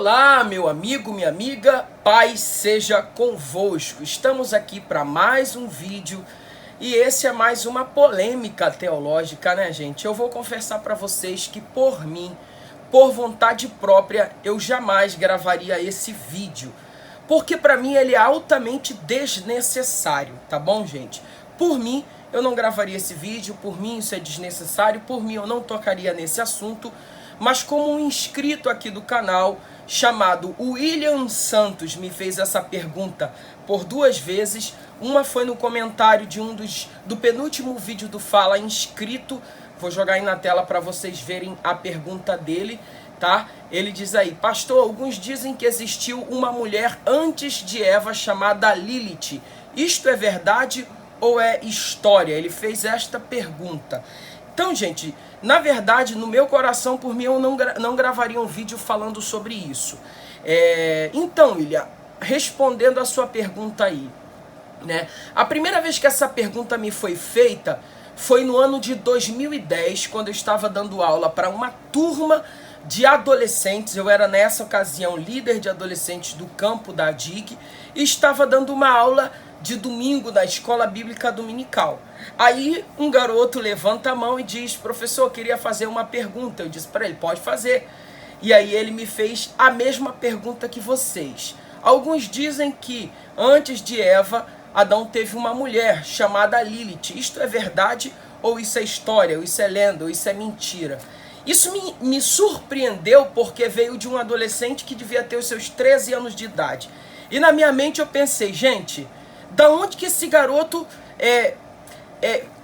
Olá, meu amigo, minha amiga, paz seja convosco. Estamos aqui para mais um vídeo e esse é mais uma polêmica teológica, né, gente? Eu vou confessar para vocês que por mim, por vontade própria, eu jamais gravaria esse vídeo, porque para mim ele é altamente desnecessário, tá bom, gente? Por mim, eu não gravaria esse vídeo, por mim isso é desnecessário, por mim eu não tocaria nesse assunto. Mas como um inscrito aqui do canal, chamado William Santos, me fez essa pergunta por 2 vezes. Uma foi no comentário de do penúltimo vídeo do Fala Inscrito. Vou jogar aí na tela para vocês verem a pergunta dele, tá? Ele diz aí: pastor, alguns dizem que existiu uma mulher antes de Eva chamada Lilith. Isto é verdade ou é história? Ele fez esta pergunta. Então, gente, na verdade, no meu coração, por mim, eu não gravaria um vídeo falando sobre isso. Então, William, respondendo a sua pergunta aí, né? A primeira vez que essa pergunta me foi feita foi no ano de 2010, quando eu estava dando aula para uma turma de adolescentes. Eu era, nessa ocasião, líder de adolescentes do campo da DIC e estava dando uma aula de domingo da escola bíblica dominical. Aí um garoto levanta a mão e diz: professor, eu queria fazer uma pergunta. Eu disse para ele: pode fazer. E aí ele me fez a mesma pergunta que vocês. Alguns dizem que antes de Eva, Adão teve uma mulher chamada Lilith. Isto é verdade ou isso é história, ou isso é lenda, ou isso é mentira? Isso me surpreendeu porque veio de um adolescente que devia ter os seus 13 anos de idade. E na minha mente eu pensei: gente, da onde que esse garoto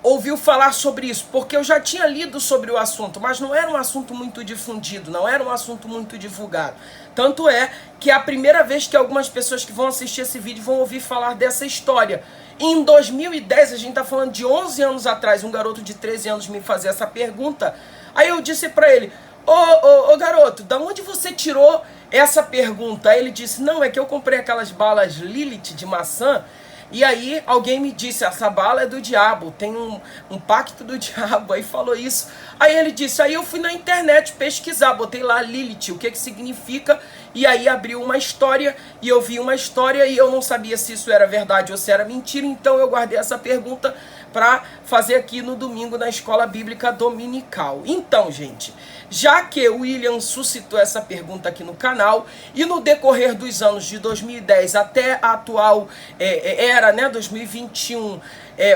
ouviu falar sobre isso? Porque eu já tinha lido sobre o assunto, mas não era um assunto muito difundido, não era um assunto muito divulgado. Tanto é que é a primeira vez que algumas pessoas que vão assistir esse vídeo vão ouvir falar dessa história. Em 2010, a gente está falando de 11 anos atrás, um garoto de 13 anos me fazia essa pergunta. Aí eu disse para ele: ô garoto, da onde você tirou essa pergunta? Aí ele disse: não, é que eu comprei aquelas balas Lilith de maçã. E aí alguém me disse: essa bala é do diabo, tem um pacto do diabo. Aí falou isso. Aí ele disse: aí eu fui na internet pesquisar, botei lá Lilith, o que significa. E aí abriu uma história e eu vi uma história e eu não sabia se isso era verdade ou se era mentira. Então eu guardei essa pergunta para fazer aqui no domingo na escola bíblica dominical. Então, gente, já que o William suscitou essa pergunta aqui no canal, e no decorrer dos anos de 2010 até a atual era, né, 2021,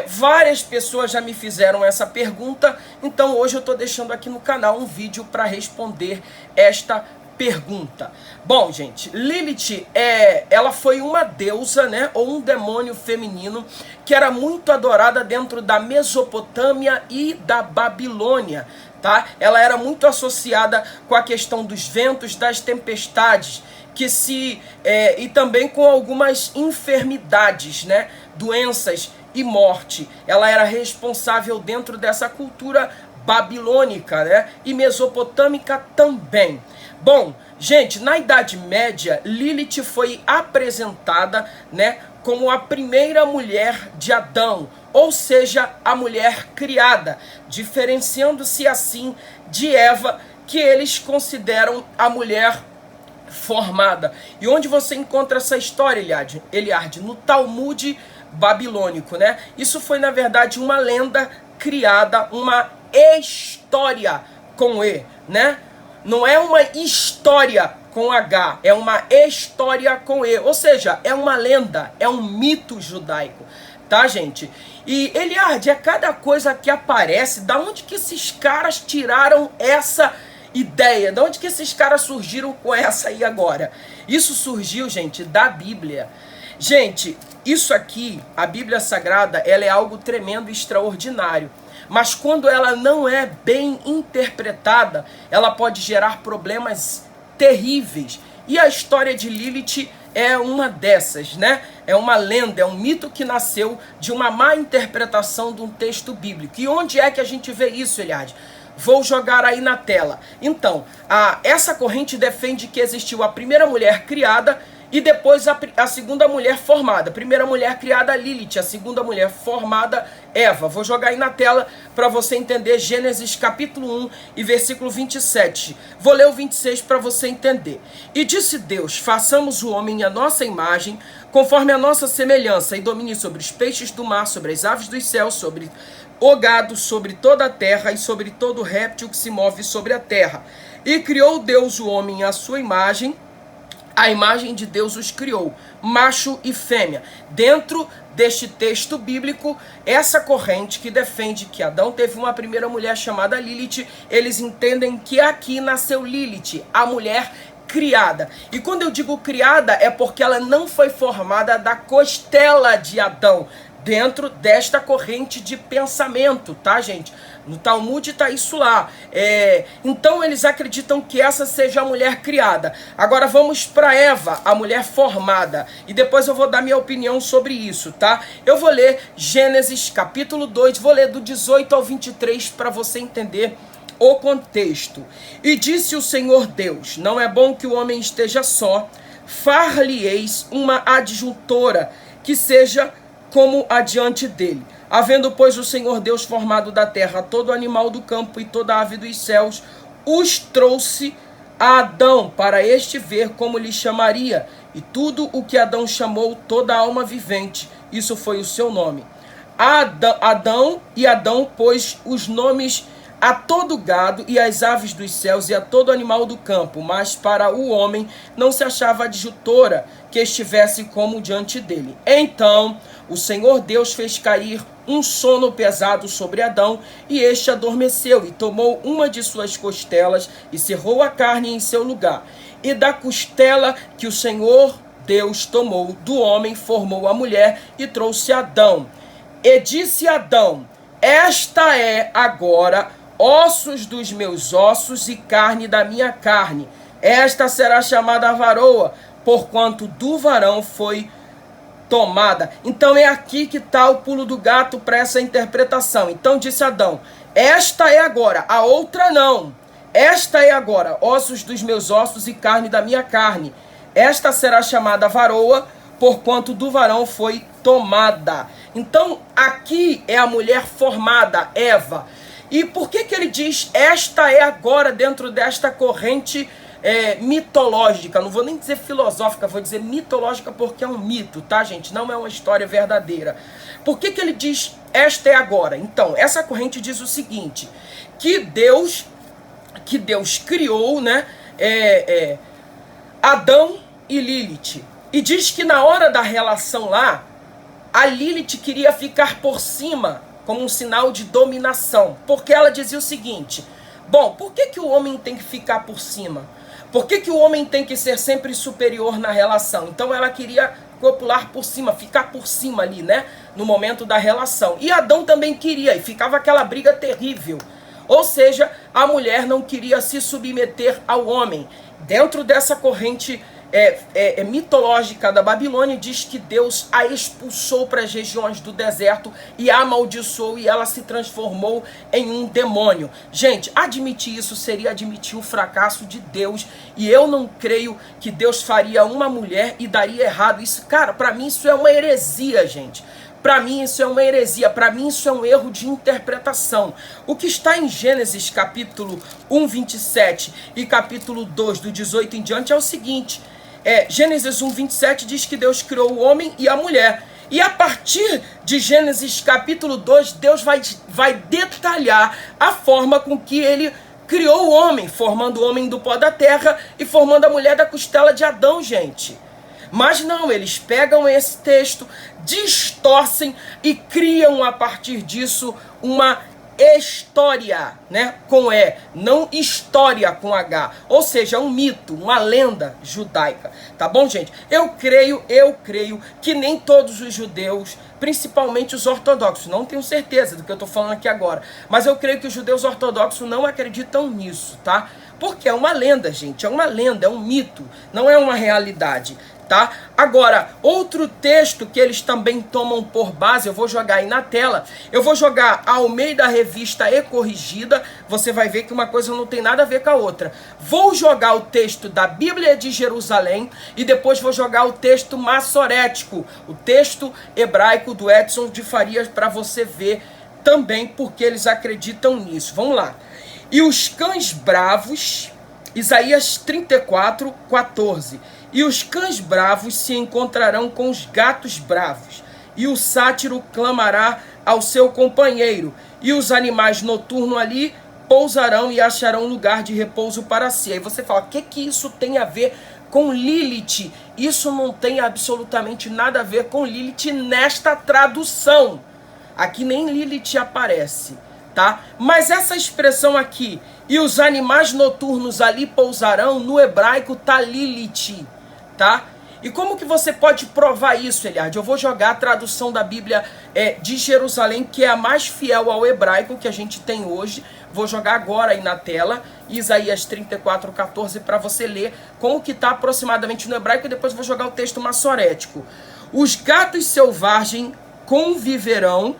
várias pessoas já me fizeram essa pergunta, então hoje eu estou deixando aqui no canal um vídeo para responder esta pergunta. Bom, gente, Lilith ela foi uma deusa, né, ou um demônio feminino que era muito adorada dentro da Mesopotâmia e da Babilônia, tá? Ela era muito associada com a questão dos ventos, das tempestades, e também com algumas enfermidades, né, doenças e morte. Ela era responsável dentro dessa cultura babilônica, né, e mesopotâmica também. Bom, gente, na Idade Média, Lilith foi apresentada, né, como a primeira mulher de Adão, ou seja, a mulher criada, diferenciando-se assim de Eva, que eles consideram a mulher formada. E onde você encontra essa história, Eliade? No Talmud babilônico, né? Isso foi, na verdade, uma lenda criada, uma história com E, né? Não é uma história com H, é uma história com E, ou seja, é uma lenda, é um mito judaico, tá, gente? E, Eliade, é cada coisa que aparece. Da onde que esses caras tiraram essa ideia? Da onde que esses caras surgiram com essa aí agora? Isso surgiu, gente, da Bíblia. Gente, isso aqui, a Bíblia Sagrada, ela é algo tremendo e extraordinário. Mas quando ela não é bem interpretada, ela pode gerar problemas terríveis. E a história de Lilith é uma dessas, né? É uma lenda, é um mito que nasceu de uma má interpretação de um texto bíblico. E onde é que a gente vê isso, Eliade? Vou jogar aí na tela. Então, essa corrente defende que existiu a primeira mulher criada E depois a segunda mulher formada. A primeira mulher criada, Lilith. A segunda mulher formada, Eva. Vou jogar aí na tela para você entender Gênesis capítulo 1 e versículo 27. Vou ler o 26 para você entender. E disse Deus, façamos o homem à nossa imagem, conforme a nossa semelhança, e domine sobre os peixes do mar, sobre as aves dos céus, sobre o gado, sobre toda a terra e sobre todo réptil que se move sobre a terra. E criou Deus o homem à sua imagem, a imagem de Deus os criou, macho e fêmea. Dentro deste texto bíblico, essa corrente que defende que Adão teve uma primeira mulher chamada Lilith, eles entendem que aqui nasceu Lilith, a mulher criada. E quando eu digo criada, é porque ela não foi formada da costela de Adão, dentro desta corrente de pensamento, tá, gente? No Talmud está isso lá. Então eles acreditam que essa seja a mulher criada. Agora vamos para Eva, a mulher formada. E depois eu vou dar minha opinião sobre isso, tá? Eu vou ler Gênesis capítulo 2, vou ler do 18 ao 23 para você entender o contexto. E disse o Senhor Deus, não é bom que o homem esteja só, far-lhe-eis uma adjuntora que seja como adiante dele. Havendo, pois, o Senhor Deus formado da terra todo animal do campo e toda ave dos céus, os trouxe a Adão para este ver como lhe chamaria. E tudo o que Adão chamou, toda alma vivente, isso foi o seu nome. Adão pôs os nomes a todo gado e às aves dos céus e a todo animal do campo, mas para o homem não se achava adjuntora que estivesse como diante dele. Então o Senhor Deus fez cair um sono pesado sobre Adão, e este adormeceu, e tomou uma de suas costelas, e cerrou a carne em seu lugar. E da costela que o Senhor Deus tomou do homem, formou a mulher, e trouxe Adão. E disse Adão, esta é agora ossos dos meus ossos e carne da minha carne. Esta será chamada varoa, porquanto do varão foi tomada. Então é aqui que está o pulo do gato para essa interpretação. Então disse Adão, esta é agora, a outra não. Esta é agora, ossos dos meus ossos e carne da minha carne. Esta será chamada varoa, porquanto do varão foi tomada. Então aqui é a mulher formada, Eva. E por que ele diz, esta é agora, dentro desta corrente mitológica? Não vou nem dizer filosófica, vou dizer mitológica porque é um mito, tá, gente? Não é uma história verdadeira. Por que ele diz, esta é agora? Então, essa corrente diz o seguinte, que Deus criou, né, Adão e Lilith. E diz que na hora da relação lá, a Lilith queria ficar por cima, como um sinal de dominação, porque ela dizia o seguinte, bom, por que o homem tem que ficar por cima? Por que o homem tem que ser sempre superior na relação? Então ela queria copular por cima, ficar por cima ali, né, no momento da relação. E Adão também queria, e ficava aquela briga terrível. Ou seja, a mulher não queria se submeter ao homem. Dentro dessa corrente mitológica da Babilônia, diz que Deus a expulsou para as regiões do deserto e a amaldiçoou, e ela se transformou em um demônio. Gente, admitir isso seria admitir o fracasso de Deus, e eu não creio que Deus faria uma mulher e daria errado. Isso, cara, para mim isso é uma heresia, gente. Para mim isso é uma heresia, para mim isso é um erro de interpretação. O que está em Gênesis capítulo 1, 27 e capítulo 2, do 18 em diante, é o seguinte. Gênesis 1, 27 diz que Deus criou o homem e a mulher. E a partir de Gênesis capítulo 2, Deus vai detalhar a forma com que ele criou o homem, formando o homem do pó da terra e formando a mulher da costela de Adão, gente. Mas não, eles pegam esse texto, distorcem e criam a partir disso uma história, né, com E, não história com H, ou seja, um mito, uma lenda judaica, tá bom, gente? Eu creio que nem todos os judeus, principalmente os ortodoxos, não tenho certeza do que eu tô falando aqui agora, mas eu creio que os judeus ortodoxos não acreditam nisso, tá? Porque é uma lenda, gente, é uma lenda, é um mito, não é uma realidade, tá? Agora, outro texto que eles também tomam por base, eu vou jogar aí na tela, eu vou jogar ao meio da revista e corrigida, você vai ver que uma coisa não tem nada a ver com a outra. Vou jogar o texto da Bíblia de Jerusalém e depois vou jogar o texto massorético, o texto hebraico do Edson de Farias, para você ver também porque eles acreditam nisso. Vamos lá. E os cães bravos, Isaías 34, 14. E os cães bravos se encontrarão com os gatos bravos, e o sátiro clamará ao seu companheiro, e os animais noturnos ali pousarão e acharão lugar de repouso para si. Aí você fala, o que isso tem a ver com Lilith? Isso não tem absolutamente nada a ver com Lilith nesta tradução. Aqui nem Lilith aparece, tá? Mas essa expressão aqui, e os animais noturnos ali pousarão, no hebraico tá Lilith, tá? E como que você pode provar isso, Eliade? Eu vou jogar a tradução da Bíblia de Jerusalém, que é a mais fiel ao hebraico que a gente tem hoje. Vou jogar agora aí na tela, Isaías 34, 14, para você ler como que está aproximadamente no hebraico, e depois vou jogar o texto massorético. Os gatos selvagens conviverão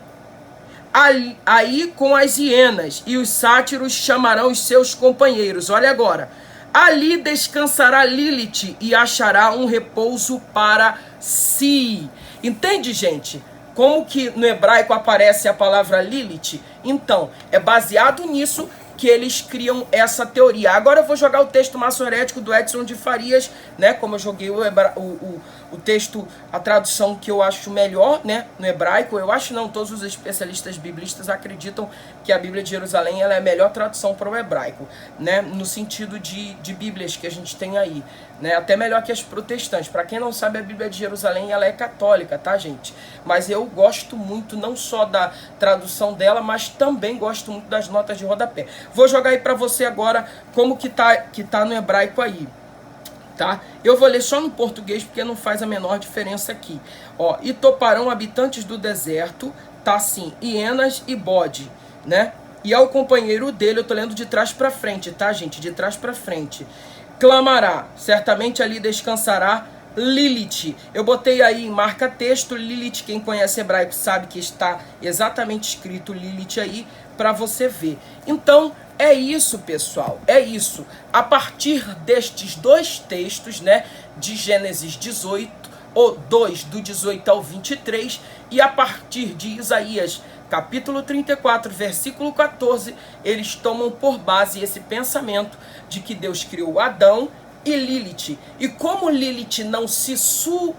aí com as hienas, e os sátiros chamarão os seus companheiros. Olha agora. Ali descansará Lilith e achará um repouso para si. Entende, gente? Como que no hebraico aparece a palavra Lilith? Então, é baseado nisso que eles criam essa teoria. Agora eu vou jogar o texto massorético do Edson de Farias, né? Como eu joguei o texto, a tradução que eu acho melhor, né? No hebraico, eu acho não, todos os especialistas biblistas acreditam que a Bíblia de Jerusalém ela é a melhor tradução para o hebraico, né? No sentido de bíblias que a gente tem aí, né? Até melhor que as protestantes. Para quem não sabe, a Bíblia de Jerusalém ela é católica, tá, gente? Mas eu gosto muito não só da tradução dela, mas também gosto muito das notas de rodapé. Vou jogar aí para você agora como que tá no hebraico aí, tá? Eu vou ler só no português porque não faz a menor diferença aqui. Ó, e toparão habitantes do deserto, tá assim, hienas e bode, né? E ao companheiro dele, eu tô lendo de trás para frente, tá, gente? De trás para frente. Clamará, certamente ali descansará Lilith. Eu botei aí em marca-texto Lilith, quem conhece hebraico sabe que está exatamente escrito Lilith aí, para você ver. Então, é isso, pessoal, é isso. A partir destes dois textos, né, de Gênesis 18, ou 2, do 18 ao 23, e a partir de Isaías, capítulo 34, versículo 14, eles tomam por base esse pensamento de que Deus criou Adão e Lilith. E como Lilith não se submetia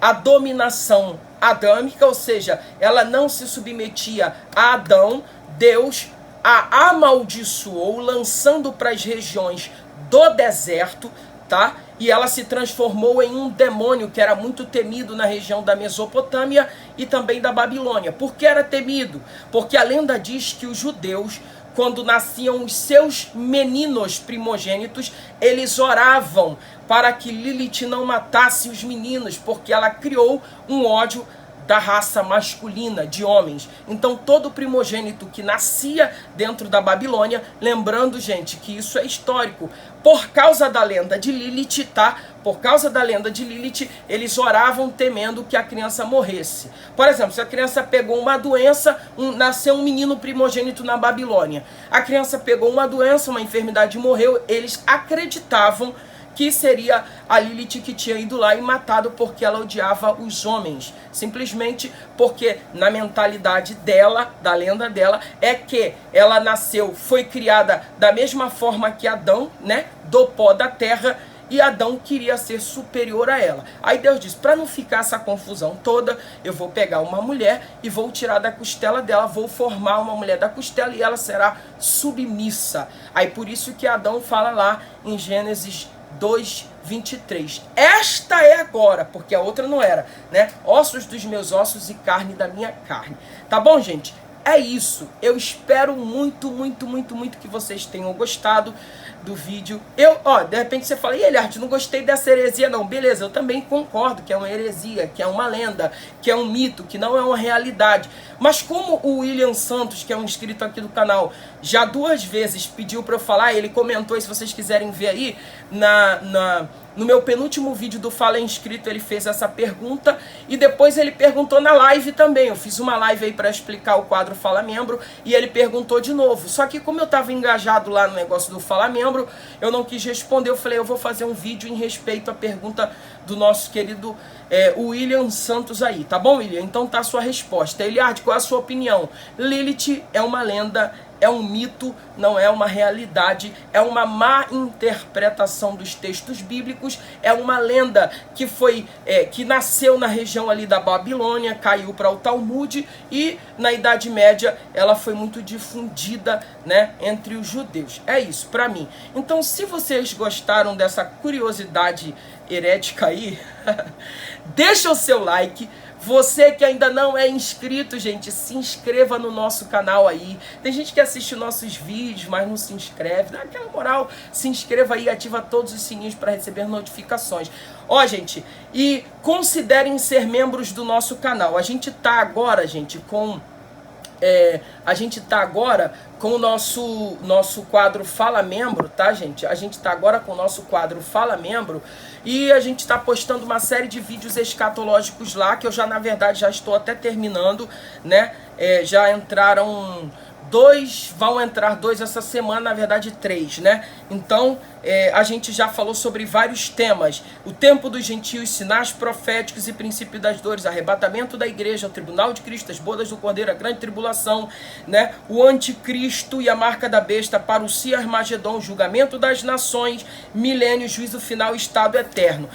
à dominação adâmica, ou seja, ela não se submetia a Adão, Deus a amaldiçoou, lançando para as regiões do deserto, tá? E ela se transformou em um demônio que era muito temido na região da Mesopotâmia e também da Babilônia. Por que era temido? Porque a lenda diz que os judeus, quando nasciam os seus meninos primogênitos, eles oravam para que Lilith não matasse os meninos, porque ela criou um ódio da raça masculina, de homens. Então todo primogênito que nascia dentro da Babilônia, lembrando, gente, que isso é histórico, por causa da lenda de Lilith, tá? Por causa da lenda de Lilith, eles oravam temendo que a criança morresse. Por exemplo, se a criança pegou uma doença, nasceu um menino primogênito na Babilônia. A criança pegou uma doença, uma enfermidade e morreu, eles acreditavam que seria a Lilith que tinha ido lá e matado porque ela odiava os homens. Simplesmente porque na mentalidade dela, da lenda dela, é que ela nasceu, foi criada da mesma forma que Adão, né? Do pó da terra, e Adão queria ser superior a ela. Aí Deus disse, para não ficar essa confusão toda, eu vou pegar uma mulher e vou tirar da costela dela, vou formar uma mulher da costela e ela será submissa. Aí por isso que Adão fala lá em Gênesis 2:23. Esta é agora, porque a outra não era, né? Ossos dos meus ossos e carne da minha carne. Tá bom, gente? É isso. Eu espero muito, muito, muito, muito que vocês tenham gostado. do vídeo. De repente você fala, e Eliardi, não gostei dessa heresia não. Beleza, eu também concordo que é uma heresia, que é uma lenda, que é um mito, que não é uma realidade. Mas como o William Santos, que é um inscrito aqui do canal, já 2 vezes pediu para eu falar, ele comentou, e se vocês quiserem ver aí, no meu penúltimo vídeo do Fala Inscrito, ele fez essa pergunta e depois ele perguntou na live também. Eu fiz uma live aí para explicar o quadro Fala Membro e ele perguntou de novo. Só que como eu estava engajado lá no negócio do Fala Membro, eu não quis responder. Eu falei, eu vou fazer um vídeo em respeito à pergunta do nosso querido William Santos aí. Tá bom, William? Então tá a sua resposta. Eliardi, qual é a sua opinião? Lilith é uma lenda, é um mito, não é uma realidade, é uma má interpretação dos textos bíblicos, é uma lenda que nasceu na região ali da Babilônia, caiu para o Talmud e na Idade Média ela foi muito difundida, né, entre os judeus. É isso, para mim. Então, se vocês gostaram dessa curiosidade herética aí, deixa o seu like. Você que ainda não é inscrito, gente, se inscreva no nosso canal aí. Tem gente que assiste nossos vídeos, mas não se inscreve. Dá aquela moral, se inscreva aí, ativa todos os sininhos para receber notificações. Gente, e considerem ser membros do nosso canal. A gente tá agora, gente, com o nosso quadro Fala Membro, tá, gente? A gente tá agora com o nosso quadro Fala Membro e a gente tá postando uma série de vídeos escatológicos lá, que eu já, na verdade, já estou até terminando, né? Já entraram 2, vão entrar 2 essa semana, na verdade 3, né? Então, a gente já falou sobre vários temas. O tempo dos gentios, sinais proféticos e princípio das dores, arrebatamento da igreja, o tribunal de Cristo, as bodas do Cordeiro, a grande tribulação, né? O anticristo e a marca da besta, parousia, Armagedon, julgamento das nações, milênio, juízo final, estado eterno.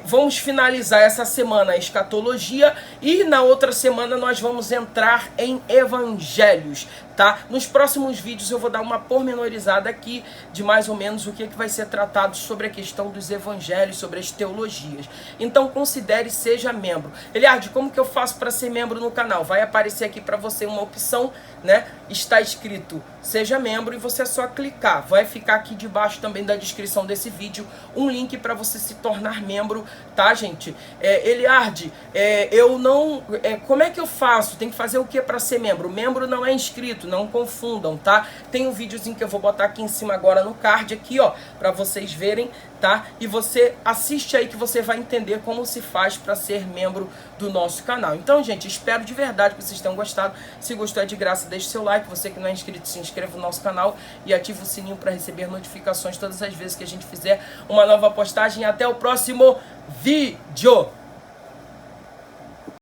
Vamos finalizar essa semana a escatologia e na outra semana nós vamos entrar em evangelhos, tá? Nos próximos vídeos eu vou dar uma pormenorizada aqui de mais ou menos o que vai ser tratado sobre a questão dos evangelhos, sobre as teologias. Então considere, seja membro. Eliardi, como que eu faço para ser membro no canal? Vai aparecer aqui para você uma opção, né? Está escrito seja membro e você é só clicar. Vai ficar aqui debaixo também da descrição desse vídeo um link para você se tornar membro, tá, gente? Eliardi, como é que eu faço? Tem que fazer o que para ser membro? Membro não é inscrito, não confundam, tá? Tem um videozinho que eu vou botar aqui em cima agora no card, aqui, ó, para vocês verem, tá? E você assiste aí que você vai entender como se faz para ser membro do nosso canal. Então, gente, espero de verdade que vocês tenham gostado. Se gostou, é de graça, deixe seu like. Você que não é inscrito, se inscreva no nosso canal e ative o sininho para receber notificações todas as vezes que a gente fizer uma nova postagem. Até o próximo vídeo!